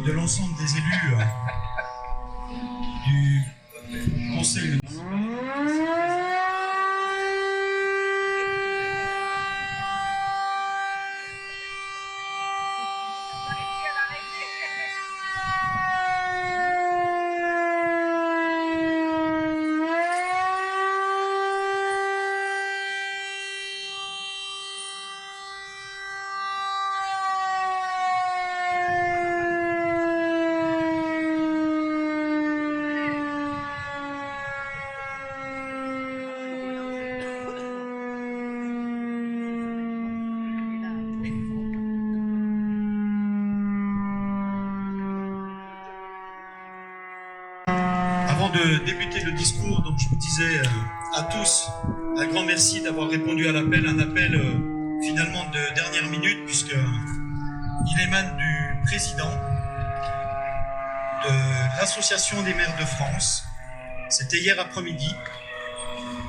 de l'ensemble des élus du Conseil municipal. Avant de débuter le discours, donc je vous disais à tous un grand merci d'avoir répondu à l'appel, un appel finalement de dernière minute puisque il émane du président de l'Association des maires de France. C'était hier après-midi,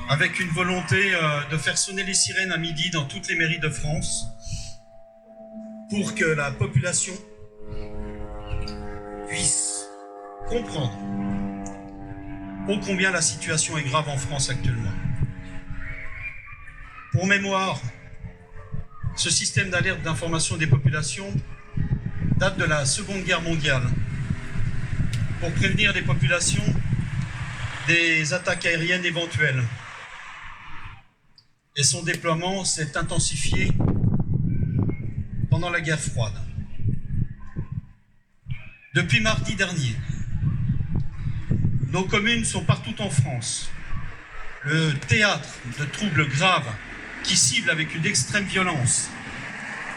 avec une volonté de faire sonner les sirènes à midi dans toutes les mairies de France pour que la population puisse comprendre ô combien la situation est grave en France actuellement. Pour mémoire, ce système d'alerte d'information des populations date de la Seconde Guerre mondiale pour prévenir les populations des attaques aériennes éventuelles. Et son déploiement s'est intensifié pendant la guerre froide. Depuis mardi dernier, nos communes sont partout en France le théâtre de troubles graves qui ciblent avec une extrême violence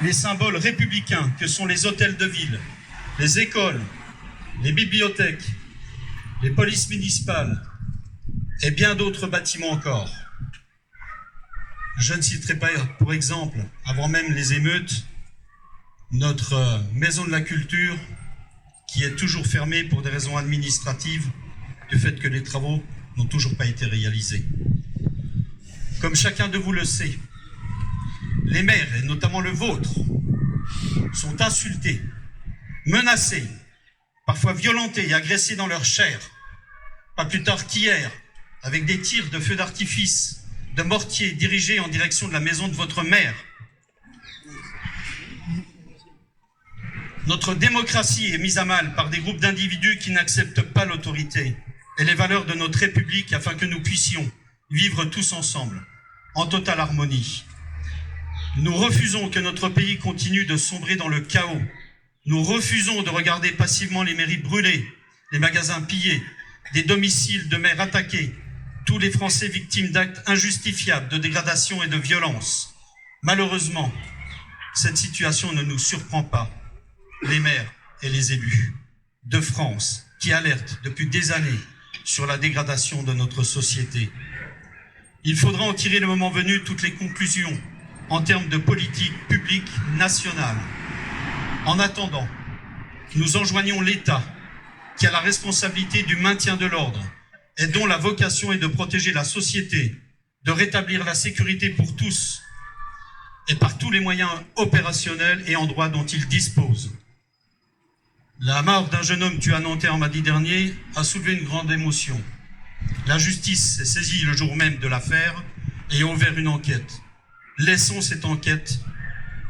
les symboles républicains que sont les hôtels de ville, les écoles, les bibliothèques, les polices municipales et bien d'autres bâtiments encore. Je ne citerai pas, pour exemple, avant même les émeutes, notre maison de la culture qui est toujours fermée pour des raisons administratives du fait que les travaux n'ont toujours pas été réalisés. Comme chacun de vous le sait, les maires, et notamment le vôtre, sont insultés, menacés, parfois violentés et agressés dans leur chair. Pas plus tard qu'hier, avec des tirs de feux d'artifice, de mortiers dirigés en direction de la maison de votre maire. Notre démocratie est mise à mal par des groupes d'individus qui n'acceptent pas l'autorité et les valeurs de notre République afin que nous puissions vivre tous ensemble, en totale harmonie. Nous refusons que notre pays continue de sombrer dans le chaos. Nous refusons de regarder passivement les mairies brûlées, les magasins pillés, des domiciles de maires attaqués, tous les Français victimes d'actes injustifiables de dégradation et de violence. Malheureusement, cette situation ne nous surprend pas. Les maires et les élus de France qui alertent depuis des années sur la dégradation de notre société. Il faudra en tirer le moment venu toutes les conclusions en termes de politique publique nationale. En attendant, nous enjoignons l'État qui a la responsabilité du maintien de l'ordre et dont la vocation est de protéger la société, de rétablir la sécurité pour tous et par tous les moyens opérationnels et en droit dont il dispose. La mort d'un jeune homme tué à Nanterre mardi dernier a soulevé une grande émotion. La justice s'est saisie le jour même de l'affaire et a ouvert une enquête. Laissons cette enquête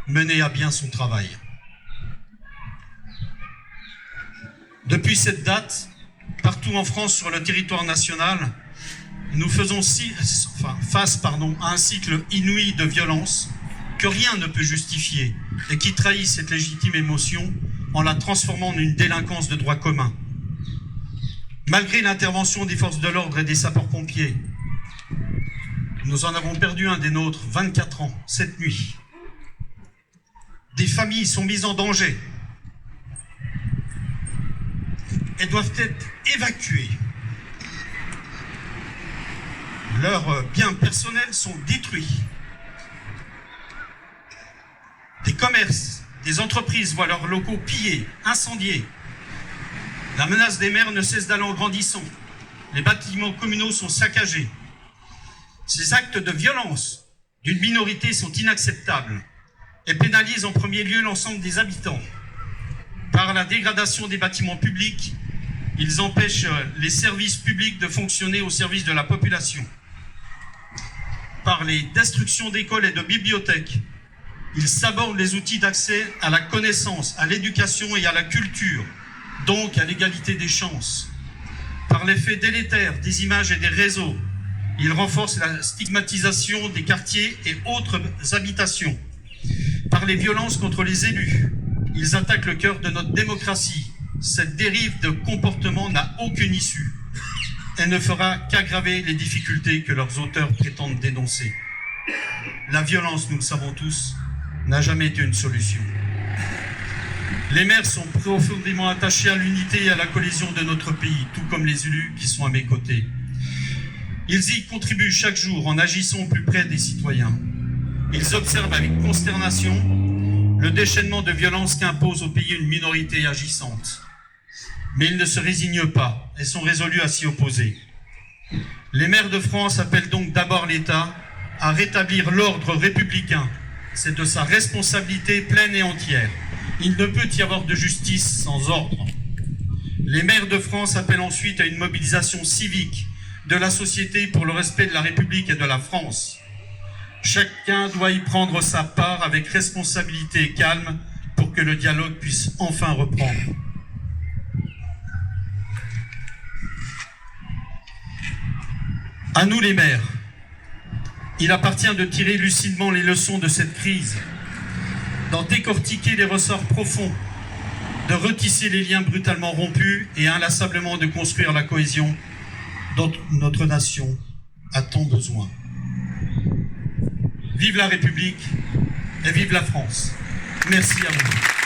mener à bien son travail. Depuis cette date, partout en France sur le territoire national, nous faisons face à un cycle inouï de violence que rien ne peut justifier et qui trahit cette légitime émotion en la transformant en une délinquance de droit commun. Malgré l'intervention des forces de l'ordre et des sapeurs-pompiers, nous en avons perdu un des nôtres, 24 ans, cette nuit. Des familles sont mises en danger et doivent être évacuées. Leurs biens personnels sont détruits. Des commerces, des entreprises voient leurs locaux pillés, incendiés. La menace des maires ne cesse d'aller en grandissant. Les bâtiments communaux sont saccagés. Ces actes de violence d'une minorité sont inacceptables et pénalisent en premier lieu l'ensemble des habitants. Par la dégradation des bâtiments publics, ils empêchent les services publics de fonctionner au service de la population. Par les destructions d'écoles et de bibliothèques, ils sabordent les outils d'accès à la connaissance, à l'éducation et à la culture, donc à l'égalité des chances. Par l'effet délétère des images et des réseaux, ils renforcent la stigmatisation des quartiers et autres habitations. Par les violences contre les élus, ils attaquent le cœur de notre démocratie. Cette dérive de comportement n'a aucune issue. Elle ne fera qu'aggraver les difficultés que leurs auteurs prétendent dénoncer. La violence, nous le savons tous, n'a jamais été une solution. Les maires sont profondément attachés à l'unité et à la cohésion de notre pays, tout comme les élus qui sont à mes côtés. Ils y contribuent chaque jour en agissant au plus près des citoyens. Ils observent avec consternation le déchaînement de violence qu'impose au pays une minorité agissante. Mais ils ne se résignent pas et sont résolus à s'y opposer. Les maires de France appellent donc d'abord l'État à rétablir l'ordre républicain. C'est de sa responsabilité pleine et entière. Il ne peut y avoir de justice sans ordre. Les maires de France appellent ensuite à une mobilisation civique de la société pour le respect de la République et de la France. Chacun doit y prendre sa part avec responsabilité et calme pour que le dialogue puisse enfin reprendre. À nous les maires, il appartient de tirer lucidement les leçons de cette crise, d'en décortiquer les ressorts profonds, de retisser les liens brutalement rompus et inlassablement de construire la cohésion dont notre nation a tant besoin. Vive la République et vive la France. Merci à vous.